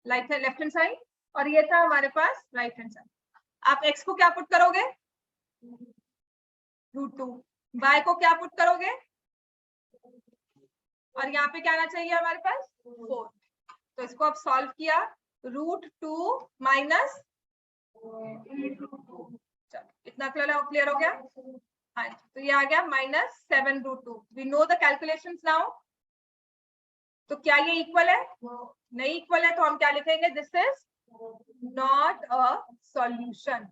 Speaker 1: लेफ्ट हैंड साइड और ये था हमारे पास राइट हैंड साइड। आप x को क्या पुट करोगे √2, y को क्या पुट करोगे, और यहाँ पे क्या आना चाहिए हमारे पास 4, तो इसको अब सॉल्व किया √2 माइनस, चलो इतना क्लियर हो गया? हाँ, तो ये आ गया -7√2। We know the calculations now, तो क्या ये इक्वल है? नहीं इक्वल है, तो हम क्या लिखेंगे this is not a solution.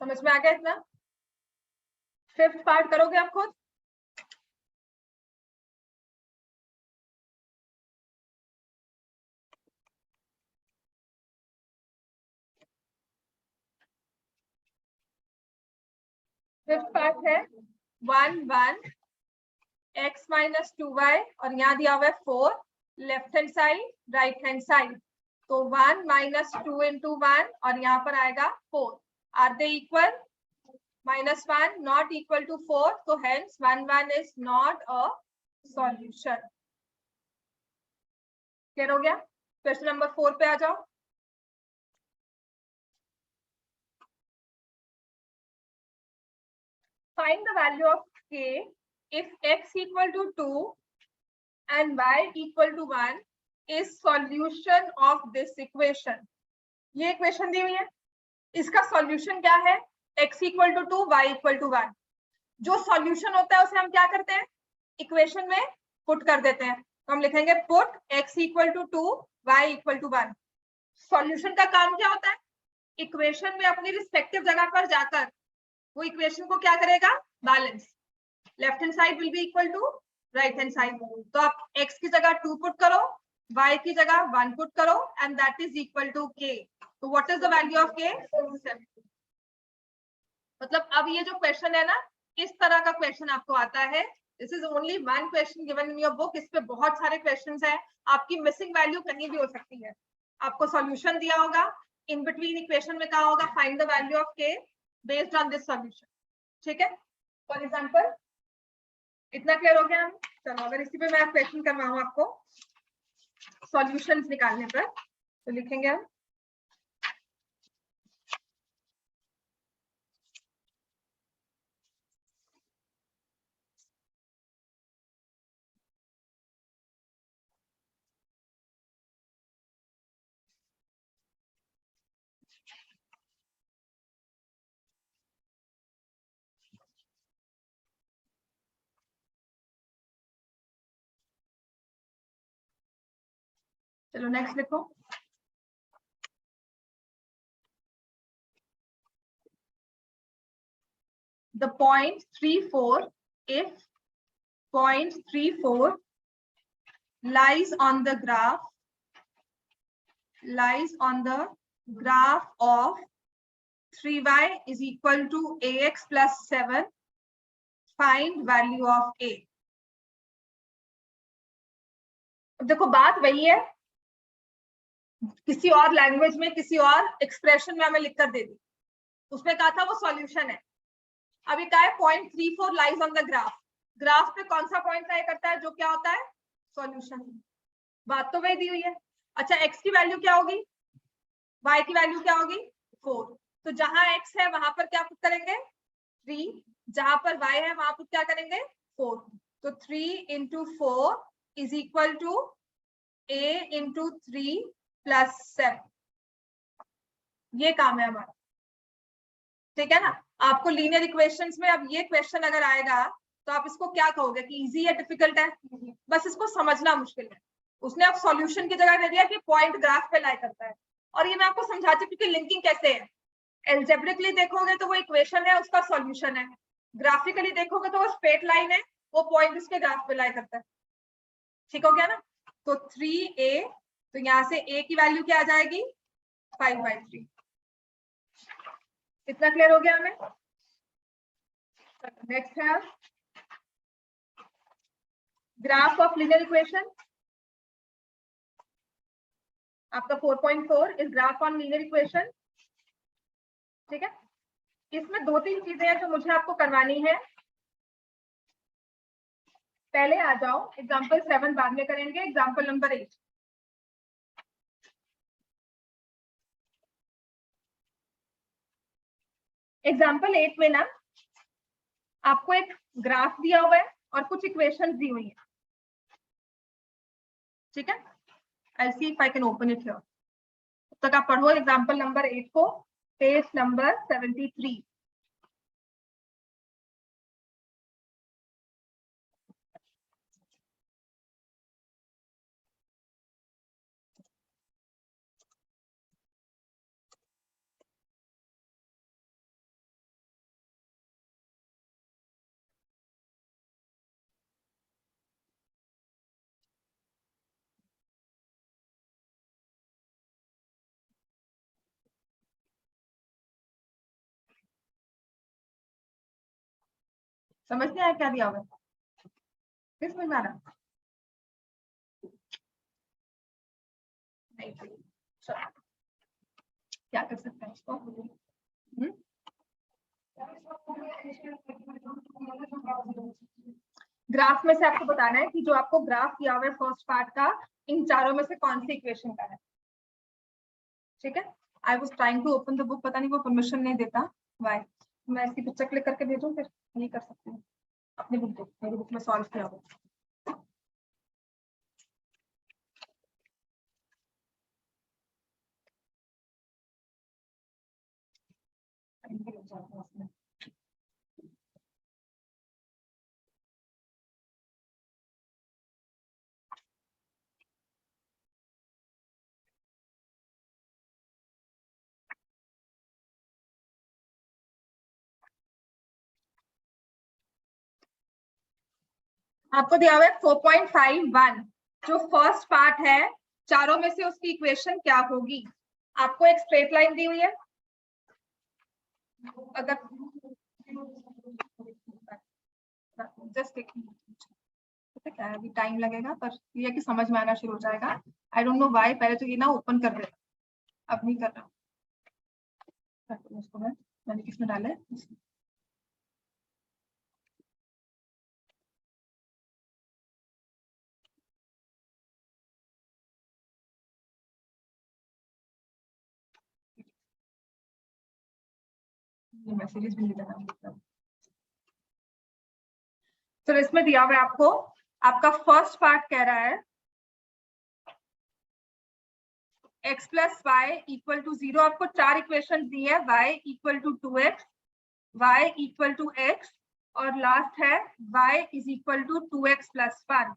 Speaker 1: समझ में आ गया इतना? फिफ्थ पार्ट करोगे आप खुद? फिफ्थ पार्ट है 1 1 x minus 2y और यहाँ दिया हुआ है 4, left hand side right hand side, तो 1 minus 2 into 1 और यहाँ पर आएगा 4। Are they equal? -1 not equal to 4, so hence 1 1 is not a solution. Clear हो गया? क्वेश्चन नंबर 4 पे आ जाओ। Find the value of k if x equal to 2 and y equal to 1 is solution of this equation। ये equation दी हुई है, इसका सॉल्यूशन क्या है? x equal to 2, y equal to 1। जो सॉल्यूशन होता है उसे हम क्या करते हैं? इक्वेशन में पुट कर देते हैं। तो हम लिखेंगे put x equal to 2, y equal to 1। Solution का काम क्या होता है? इक्वेशन में अपनी रिस्पेक्टिव जगह पर जाकर वो इक्वेशन को क्या करेगा? Balance. Left hand side will be equal to right hand side. तो आप x की जगह 2 पुट करो, y की जगह 1 पुट करो and that is equal to k। तो what is the value of k? 7। मतलब अब ये जो क्वेश्चन है ना, इस तरह का क्वेश्चन आपको आता है। This is only one question given in your book. इस पे बहुत सारे क्वेश्चंस हैं। आपकी मिसिंग वैल्यू कहीं भी हो सकती है। आपको सॉल्यूशन दिया होगा, इन बिटवीन इक्वेशन में कहा होगा find the value of k based on this solution. ठीक है? फॉर एग्जांपल इतना क्लियर हो गया? चलो अगर इसी पे मैं क्वेश्चन करवाऊं आपको सॉल्यूशंस निकालने पर, तो लिखेंगे हम चलो नेक्स्ट लिखो। The point 34, if point 34 lies on the graph of 3y is equal to ax plus 7, find value of a। देखो बात वही है, किसी और लैंग्वेज में किसी और एक्सप्रेशन में हमें लिखकर दे दी। उसमें कहा था वो सॉल्यूशन है। अभी क्या है? Point 34 lies on the graph. Graph पे कौन सा पॉइंट लाइ करता है जो क्या होता है? सॉल्यूशन। बात तो वही दी हुई है। अच्छा x की वैल्यू क्या होगी? y की वैल्यू क्या होगी? 4। तो जहां x है वहां पर क्या पुट करेंगे? 3। जहां पर y है वहां पर क्या करेंगे? 4। तो 3 into 4 is equal to a into 3 plus 7। ये काम है हमारा। ठीक है ना? आपको लीनियर इक्वेशंस में अब ये क्वेश्चन अगर आएगा तो आप इसको क्या कहोगे कि इजी या डिफिकल्ट है? बस इसको समझना मुश्किल है। उसने अब सॉल्यूशन की जगह दे दिया कि पॉइंट ग्राफ पे लाई करता है। और ये मैं आपको समझाती हूँ कि लिंकिंग कैसे है। एल्जेब्रिकली देखोगे तो वो इक्वेशन है, उसका सॉल्यूशन है। ग्राफिकली देखोगे तो वो स्ट्रेट लाइन है, वो पॉइंट उसके ग्राफ पे लाई करता है। ठीक हो गया ना? तो 3a, तो यहाँ से a की वैल्यू क्या आ जाएगी? 5/3। इतना क्लियर हो गया हमें? नेक्स्ट है ग्राफ ऑफ लीनियर इक्वेशन। आपका 4.4 is graph on linear equation. ठीक है? इसमें 2-3 चीजें हैं जो मुझे आपको करवानी है। पहले आ जाओ, एग्जांपल 7 बाद में करेंगे। Example number 8। एग्जांपल 8 में ना आपको एक ग्राफ दिया हुआ है और कुछ इक्वेशंस दी हुई है। ठीक है? I see if I can open it here. तब तक आप पढ़ो एग्जांपल नंबर 8 को, पेज नंबर 73। समझ नहीं आया क्या दिया हुआ है? किस में जाना? नहीं, चलो क्या कर सकते हैं इसको? ग्राफ में से आपको बताना है कि जो आपको ग्राफ दिया हुआ है फर्स्ट पार्ट का, इन चारों में से कौन सी इक्वेशन का है। ठीक है, I was trying to open the book, पता नहीं वो परमिशन नहीं देता, वाई। मैं इसकी पिक्चर क्लिक करके भेजूं, फिर नहीं कर सकती हूँ। अपनी बुक देख, मेरी बुक में सॉल्व किया हुआ। आपको दिया हुआ है 4.51, जो फर्स्ट पार्ट है, चारों में से उसकी इक्वेशन क्या होगी। आपको एक स्ट्रेट लाइन दी हुई है, अगर जस्ट क्या है, अभी टाइम लगेगा, पर ये कि समझ में आना शुरू हो जाएगा। आई डोंट नो व्हाई, पहले तो ये ना ओपन कर दे, अब नहीं कर रहा। उसको मैंने किसमें डाला है, मैसेजेस भी नहीं देना। तो इसमें दिया हुआ है आपको, आपका फर्स्ट पार्ट कह रहा है x plus y equal to 0। आपको चार इक्वेशन दी है, y equal to 2x, y equal to x, और लास्ट है y is equal to 2x plus 1।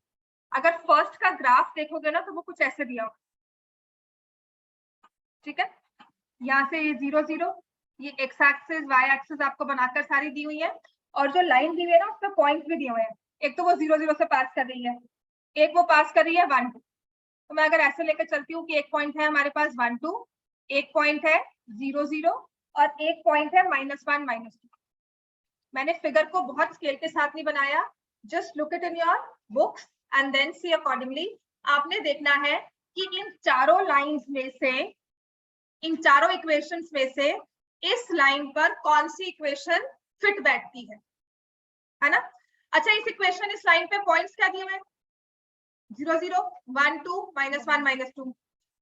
Speaker 1: अगर फर्स्ट का ग्राफ देखोगे ना तो वो कुछ ऐसे दिया होगा। ठीक है, यहाँ से ये 0 0, ये x एक्सिस y एक्सिस आपको बनाकर सारी दी हुई है, और जो लाइन दी हुई है ना उसमें पॉइंट्स भी दिए हुए हैं। एक तो वो 0 0 से पास कर रही है, एक वो पास कर रही है 1 2। तो मैं अगर ऐसे लेकर चलती हूँ कि एक पॉइंट है हमारे पास 1 2, एक पॉइंट है 0 0, और एक पॉइंट है -1 -2। मैंने फिगर को बहुत स्केल के साथ नहीं बनाया, just look it in your books and then see accordingly. आपने देखना है कि इन चारों लाइंस में से, इन चारों इक्वेशंस में से इस लाइन पर कौन सी इक्वेशन फिट बैठती है ना। अच्छा, इस इक्वेशन, इस लाइन पे पॉइंट्स क्या दिए हुए हैं, 0 0 1 2 -1 -2।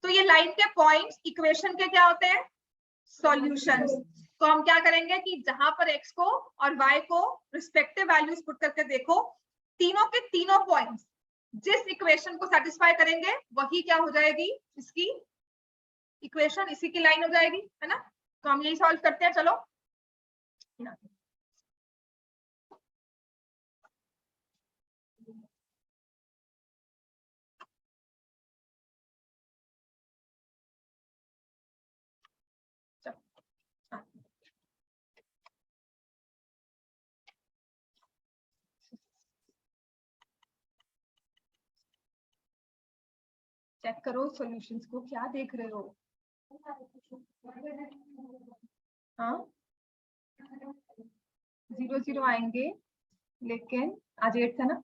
Speaker 1: तो ये लाइन के पॉइंट्स इक्वेशन के क्या होते हैं, सॉल्यूशंस। तो हम क्या करेंगे कि जहां पर x को और y को रिस्पेक्टिव वैल्यूज पुट करके देखो, तीनों के तीनों पॉइंट्स जिस इक्वेशन को सेटिस्फाई करेंगे वही क्या हो जाएगी, इसकी इक्वेशन, इसी की लाइन हो जाएगी, है ना। तो हम यही सॉल्व करते हैं, चलो। चेक करो सॉल्यूशंस को, क्या देख रहे हो। हाँ 0 0 आएंगे, लेकिन आज 8 था ना।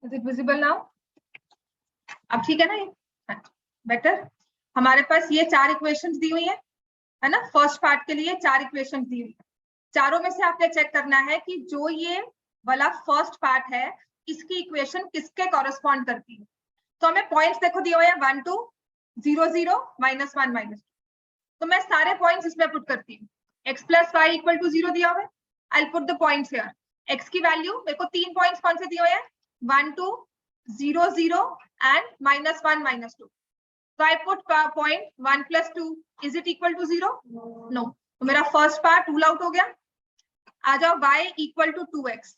Speaker 1: इज इट विजिबल नाउ, अब ठीक है ना ये बेटर। हमारे पास ये चार इक्वेशंस दी हुई है ना, फर्स्ट पार्ट के लिए चार इक्वेशंस दी हुई है। चारों में से आपने चेक करना है कि जो ये वाला फर्स्ट पार्ट है, इसकी इक्वेशन किसके कॉरेस्पॉन्ड करती है। तो हमें पॉइंट्स देखो दिए हुए हैं 1 2 0 0 -1 -2। तो मैं सारे पॉइंट्स इसमें पुट करती हूँ। x plus y equal to 0 दिया हुआ है, I put the points here. x की वैल्यू मेरे को तीन पॉइंट्स कौन से दिए हुए हैं, 1 2 0 0 and -1 -2। So I put point 1 plus 2, is it equal to 0? No. तो मेरा फर्स्ट पार्ट रूल आउट हो गया। आ जाओ y इक्वल टू 2x,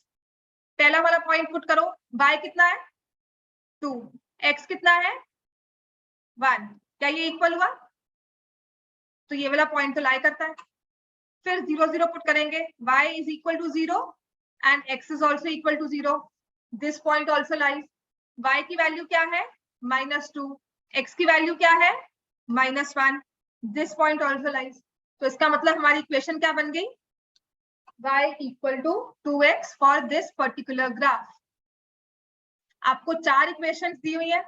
Speaker 1: पहला वाला पॉइंट पुट करो। y कितना है 2, x कितना है 1, क्या ये इक्वल हुआ, तो ये वाला पॉइंट तो लाई करता है। फिर 0 0 पुट करेंगे, y is equal to 0 and x is also equal to 0, this point also lies. y की वैल्यू क्या है -2, x की वैल्यू क्या है -1, दिस पॉइंट ऑल्सो लाइज। तो इसका मतलब हमारी इक्वेशन क्या बन गई, y equal to 2x for this particular graph. आपको 4 इक्वेशंस दी हुई है,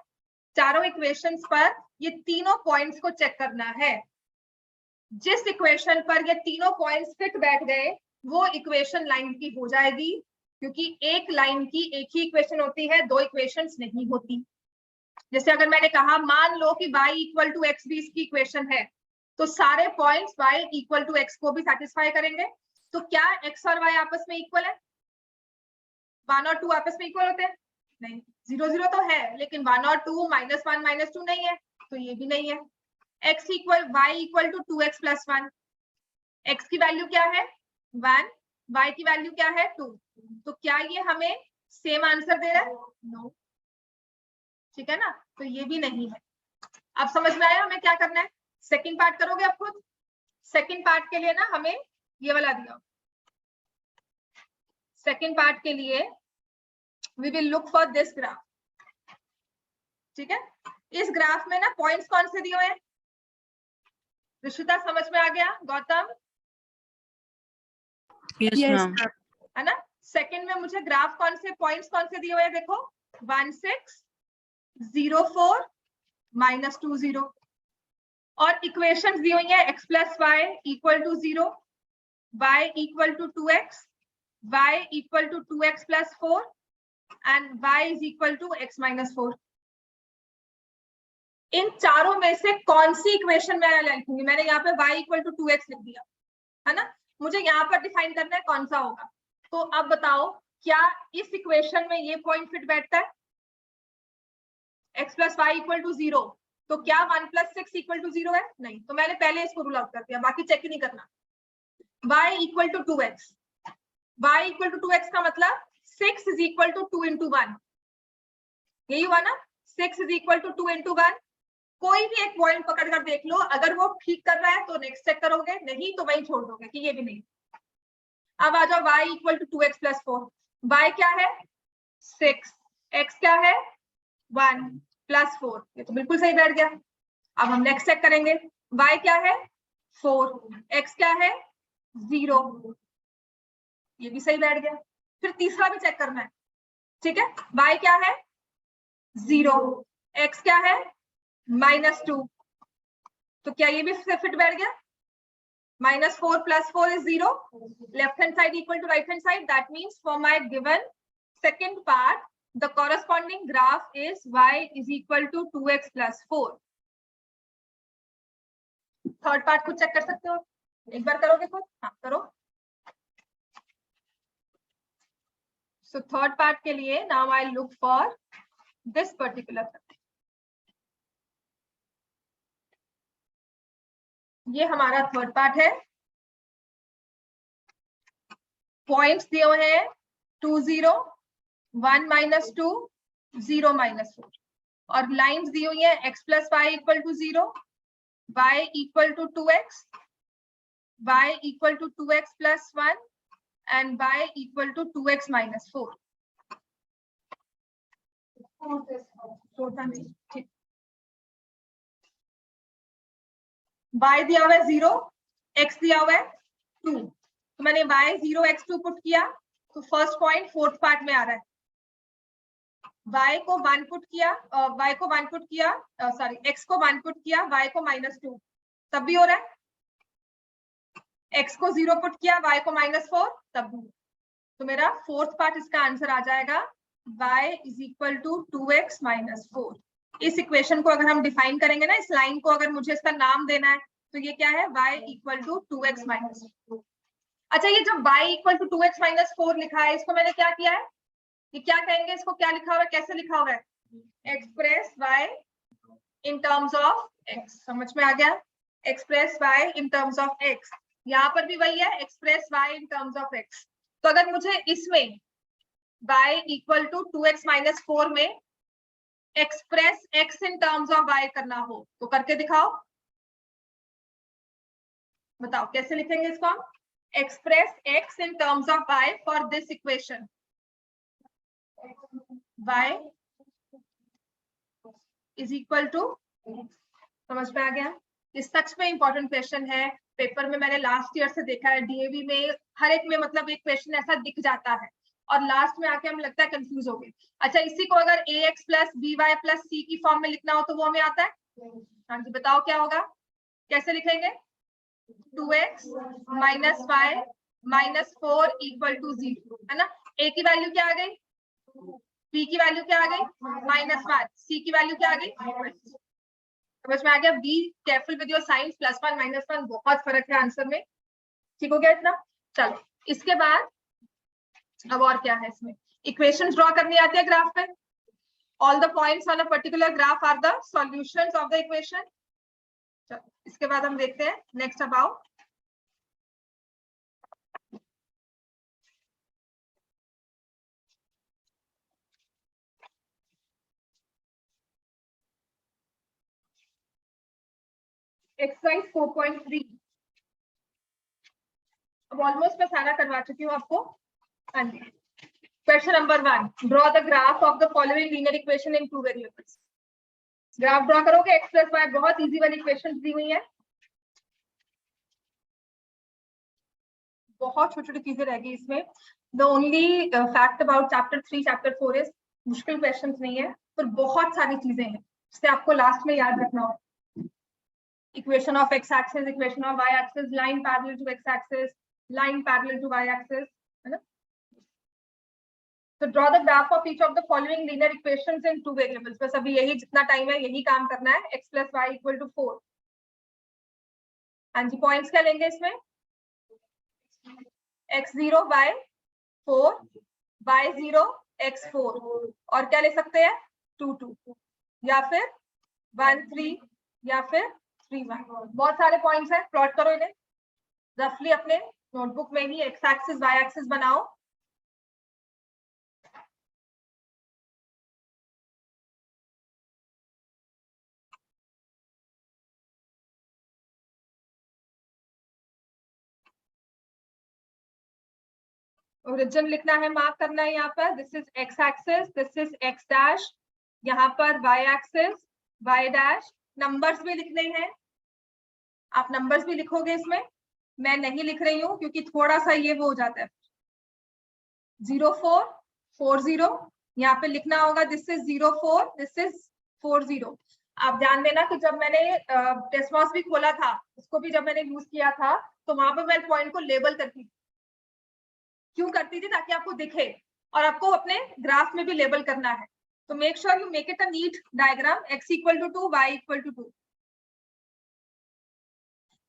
Speaker 1: चारों इक्वेशंस पर ये तीनों पॉइंट्स को चेक करना है। जिस इक्वेशन पर ये तीनों पॉइंट्स फिट बैठ गए वो इक्वेशन लाइन की हो जाएगी, क्योंकि एक लाइन की एक ही इक्वेशन होती है, दो इक्वेशंस नहीं होती। जैसे अगर मैंने कहा मान लो कि y इक्वल टू एक्स भी इसकी इक्वेशन है, तो सारे points y equal to x को भी सेटिस्फाई करेंगे। तो क्या x और y आपस में इक्वल है? 1 और 2 आपस में इक्वल होते हैं? नहीं, 0 0 तो है, लेकिन 1 और 2 -1 -2 नहीं है, तो ये भी नहीं है। x equal y equal to 2x plus 1, x की वैल्यू क्या है 1, y की वैल्यू क्या है 2, तो क्या ये हमें सेम आंसर दे रहा है? नो, ठीक है ना, तो ये भी नहीं है। अब समझ में आया हमें क्या करना है? सेकंड पार्ट करोगे आप खुद। सेकंड पार्ट के लिए ना हमें ये वाला दिया, सेकंड पार्ट के लिए we will look for this graph, ठीक है। इस ग्राफ में ना पॉइंट्स कौन से दिए हुए हैं? ऋषिता समझ में आ गया? गौतम?
Speaker 2: Yes, ma'am.
Speaker 1: है ना। सेकंड में मुझे ग्राफ कौन से पॉइंट्स कौन से दिए हुए हैं? देखो 1 6 0 4 -2 0, और इक्वेशंस दी हुई है x plus y equal to 0, y equal to 2x, y equal to 2x plus 4 and y is equal to x minus 4। इन चारों में से कौन सी इक्वेशन मैं लिखूंगी? मैंने यहाँ पे y इक्वल टू 2x लिख दिया, है ना। मुझे यहाँ पर डिफाइन करना है कौन सा होगा। तो अब बताओ क्या इस इक्वेशन में ये पॉइंट फिट बैठता है? x plus y equal to 0, तो क्या 1 प्लस 6 इक्वल टू 0 है? नहीं, तो मैंने पहले इसको रूल आउट कर दिया, बाकी चेक ही नहीं करना। y equal to 2x, y equal to 2x का मतलब 6 इज इक्वल टू 2 इंटू 1, यही हुआ ना। 6 इज इक्वल टू 2 इंटू 1। कोई भी एक पॉइंट पकड़ कर देख लो, अगर वो ठीक कर रहा है तो नेक्स्ट चेक करोगे, नहीं तो वही छोड़ दोगे कि ये भी नहीं। अब आ जाओ y equal to 2x plus 4, y क्या है 6, x क्या है 1 प्लस 4, ये तो बिल्कुल सही बैठ गया। अब हम नेक्स्ट चेक करेंगे, y क्या है 4, x क्या है 0, ये भी सही बैठ गया। फिर तीसरा भी चेक करना है, ठीक है। y क्या है 0, x क्या है -2, तो क्या ये भी फिट बैठ गया? -4 plus 4 is 0. Left hand side equal to right hand side. That means for my given second part, the corresponding graph is y is equal to 2x plus 4. Third part खुद check कर सकते हो, एक बार करोगे खुद? हाँ करो। So third part के लिए now I look for this particular. ये हमारा थर्ड पार्ट है। पॉइंट्स दिए हुए हैं 2 0 1 -2 0 -4, और लाइंस दी हुई है x plus y equal to 0, y equal to 2x, y equal to 2x plus 1 and y equal to 2x minus 4। y दिया हुआ है 0, x दिया हुआ है 2, तो मैंने y 0 x 2 पुट किया, तो फर्स्ट पॉइंट फोर्थ पार्ट में आ रहा है। y को 1 पुट किया, y को 1 पुट किया, सॉरी x को 1 पुट किया, y को -2, तब भी हो रहा है। x को 0 पुट किया, y को -4, तब भी। तो मेरा फोर्थ पार्ट इसका आंसर आ जाएगा y is equal to 2x minus 4। इस इक्वेशन को अगर हम डिफाइन करेंगे ना, इस लाइन को अगर मुझे इसका नाम देना है तो ये क्या है y equal to 2x minus 4। अच्छा, ये जो y equal to 2x minus 4 लिखा है, इसको मैंने क्या किया है, ये क्या कहेंगे, इसको क्या लिखा हुआ है, कैसे लिखा हुआ है? Express y in terms of x। समझ में आ गया? Express y in terms of x। यहाँ पर भी वही है, express y in terms of x। तो अगर मुझे इसमें y equal to 2x minus 4 में express x in terms of y करना हो तो करके दिखाओ, बताओ कैसे लिखेंगे इसको हम? Express x in terms of y for this equation, y is equal to, समझ में आ गया? ये सच में इंपॉर्टेंट क्वेश्चन है, पेपर में मैंने लास्ट ईयर से देखा है, डीएवी में हर एक में मतलब एक क्वेश्चन ऐसा दिख जाता है और लास्ट में आके हम लगता है कंफ्यूज हो गए। अच्छा, इसी को अगर ax plus by plus c की फॉर्म में लिखना हो तो वो हमें आता है? हाँ जी, बताओ क्या होगा, कैसे लिखेंगे? 2x minus 5 minus 4 equal to 0, है ना। a की वैल्यू क्या आ गई, b की वैल्यू क्या आ गई -5, c की वैल्यू क्या आ गई, समझ में आ गया? Be careful with your science, +1 -1 बहुत फर्क है आंसर में, ठीक हो गया इतना। चलो इसके बाद अब और क्या है इसमें, इक्वेशंस ड्रॉ करनी आती है ग्राफ पे। All the points on a particular graph are the solutions of the equation. इसके बाद हम देखते हैं नेक्स्ट अबाउट एक्सरसाइज 4.3। अब ऑलमोस्ट मैं सारा करवा चुकी हूँ आपको। हाँ जी, question number 1, draw the graph of the following linear equation in 2 variables. Graph draw करोगे, x प्लस वाई, बहुत इजी वाली इक्वेशन दी हुई है, बहुत छोटी छोटी चीजें रह गई इसमें। The only fact about chapter 3 chapter 4 is मुश्किल क्वेश्चंस नहीं है, पर बहुत सारी चीजें हैं जिसे आपको लास्ट में याद रखना हो। Equation of x axis, equation of y axis, line parallel to x axis, line parallel to y axis, है ना। तो draw the graph of each of the following linear equations in 2 variables. बस अभी यही जितना टाइम है यही काम करना है, x plus y equal to 4। हाँ जी, पॉइंट्स क्या लेंगे इसमें, x0 y4, y0 x4, और क्या ले सकते हैं 2 2, या फिर 1 3, या फिर 3 1। बहुत सारे पॉइंट्स हैं, प्लॉट करो इन्हें रफली अपने नोटबुक में ही, एक्स एक्सिस वाई एक्सिस बनाओ। ओरिजिन लिखना है, मार्क करना है यहाँ पर, this is x axis, this is x dash, यहाँ पर y axis, y dash. Numbers भी लिखने हैं, आप नंबर्स भी लिखोगे इसमें, मैं नहीं लिख रही हूँ क्योंकि थोड़ा सा ये वो हो जाता है। 0 4 4 0, यहाँ पे लिखना होगा दिस इज 0 4, दिस इज 4 0। आप ध्यान देना कि जब मैंने डेस्मॉस भी खोला था, उसको भी जब मैंने यूज किया था, तो वहां पर मैं पॉइंट को लेबल करती थी। क्यों करती थी? ताकि आपको दिखे और आपको अपने ग्राफ में भी लेबल करना है। तो make sure you make it a neat diagram, x equal to 2, y equal to 2,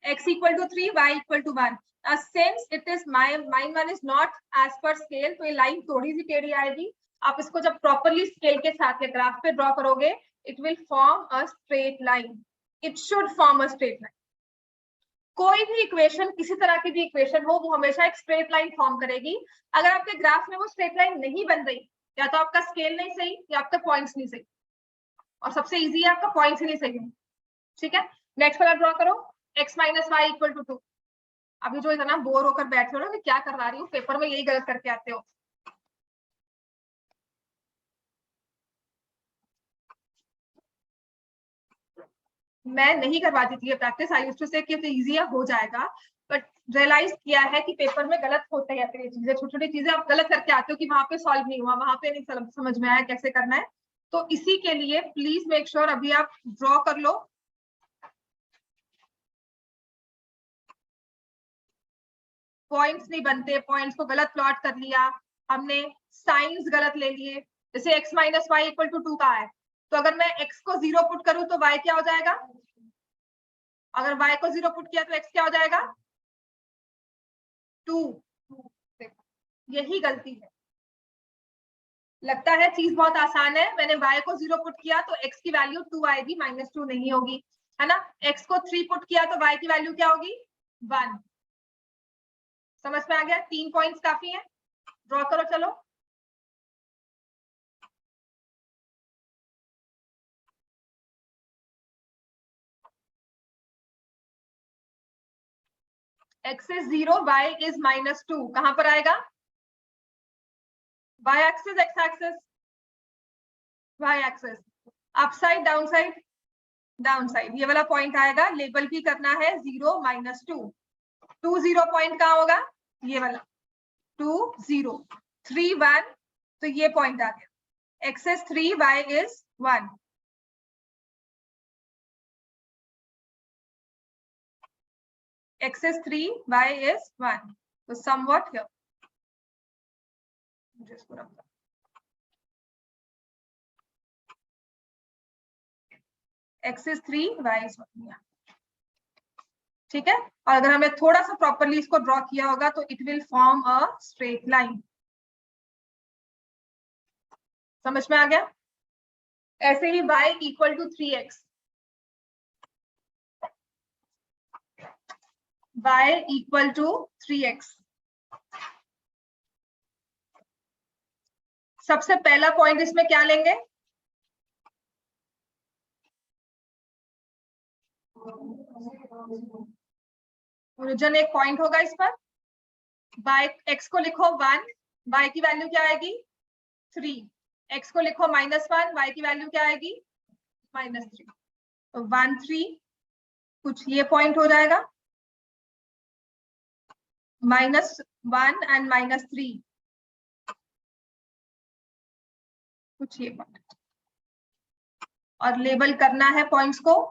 Speaker 1: x equal to 3, y equal to 1। Since it is mine one is not as per scale, तो ये line थोड़ी सी टेढ़ी आएगी। आप इसको जब properly scale के साथ ग्राफ पे ड्रॉ करोगे, it will form a straight line, it should form a straight line. कोई भी इक्वेशन, किसी तरह की भी इक्वेशन हो, वो हमेशा एक स्ट्रेट लाइन फॉर्म करेगी। अगर आपके ग्राफ में वो स्ट्रेट लाइन नहीं बन रही, या तो आपका स्केल नहीं सही या आपका पॉइंट्स नहीं सही, और सबसे इजी है आपका पॉइंट्स ही नहीं सही है, ठीक है। नेक्स्ट वाला ड्रॉ करो, x minus y equal to 2। अभी जो इतना बोर होकर बैठे हो ना कि क्या करवा रही हूँ, पेपर में यही गलत करके आते हो। मैं नहीं करवाती थी ये प्रैक्टिस, आई यूज्ड टू से कि इजी है, हो जाएगा, बट रियलाइज किया है कि पेपर में गलत होते हैं ये चीजें, छोटी छोटी चीजें आप गलत करके आते हो कि वहां पे सॉल्व नहीं हुआ, वहां पे नहीं समझ में आया कैसे करना है। तो इसी के लिए प्लीज मेक श्योर अभी आप ड्रॉ कर लो। पॉइंट्स नहीं बनते, पॉइंट्स को गलत प्लॉट कर लिया हमने, साइंस गलत ले लिए। जैसे x minus y equal to 2 का है, तो अगर मैं x को 0 पुट करूं तो y क्या हो जाएगा, अगर y को 0 पुट किया तो x क्या हो जाएगा 2। यही गलती है, लगता है चीज बहुत आसान है, मैंने y को 0 पुट किया तो x की वैल्यू 2 आएगी, -2 नहीं होगी, है ना। x को 3 पुट किया तो y की वैल्यू क्या होगी 1। समझ में आ गया? 3 पॉइंट्स काफी है, ड्रॉ करो चलो। x is 0, y is -2, कहां पर आएगा, y axis, x axis, y axis, up side down side, down side ये वाला पॉइंट आएगा, लेबल भी करना है 0 -2। 2 0 पॉइंट कहाँ होगा, ये वाला 2 0 3 1, तो ये पॉइंट आ गया। x is 3, y is 1। x is 3, y is 1, so somewhat here just put up x is 3, y is 1। ठीक है, और अगर हमें थोड़ा सा प्रॉपरली इसको ड्रॉ किया होगा तो it will form a straight line. समझ में आ गया? ऐसे ही y equal to 3x, y equal to 3x। सबसे पहला पॉइंट इसमें क्या लेंगे, ओरिजिन एक पॉइंट होगा इस पर, y x को लिखो 1, y की वैल्यू क्या आएगी 3, x को लिखो -1, y की वैल्यू क्या आएगी -3, तो 1 3, कुछ ये पॉइंट हो जाएगा -1 एंड -3, कुछ ये पॉइंट, और लेबल करना है पॉइंट्स को।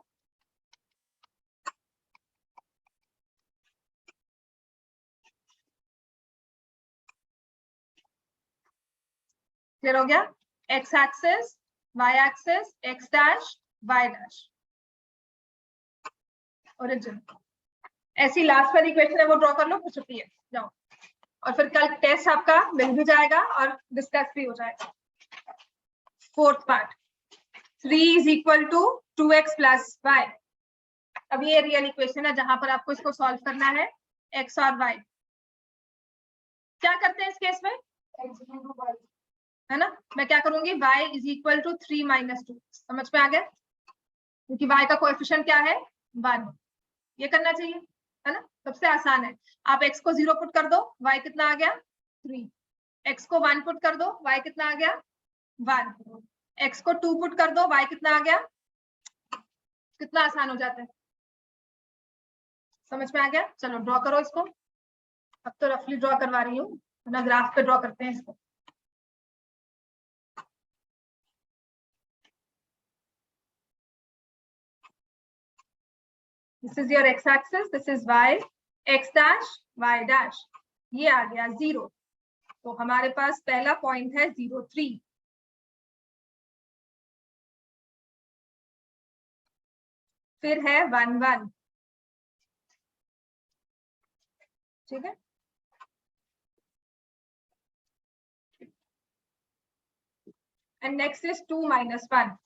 Speaker 1: क्लियर हो गया? x axis, y axis, x dash, y dash, origin. ऐसी लास्ट वाली इक्वेशन है वो ड्रॉ कर लो, फिर छुट्टी है, जाओ। और फिर कल टेस्ट आपका मिल भी जाएगा और डिस्कस भी हो जाएगा। Fourth part, 3 is equal to 2x plus y। अब ये रियल इक्वेशन है जहां पर आपको इसको सॉल्व करना है, x और y। क्या करते हैं इस केस में, है ना, मैं क्या करूंगी, y is equal to 3 - 2। समझ में आ गया? क्योंकि y का कोएफिशिएंट क्या है 1, ये करना चाहिए, है ना, सबसे आसान है। आप x को 0 पुट कर दो, y कितना आ गया 3, x को 1 पुट कर दो, y कितना आ गया 1, x को 2 पुट कर दो, y कितना आ गया, कितना आसान हो जाता है। समझ में आ गया? चलो ड्रॉ करो इसको। अब तो रफली ड्रॉ करवा रही हूँ, ना ग्राफ पे ड्रॉ करते हैं इसको। This is your x axis, this is y, x dash, y dash, ये आ गया 0, तो हमारे पास पहला पॉइंट है 0 3, फिर है 1 1, ठीक है, and next is 2 - 1।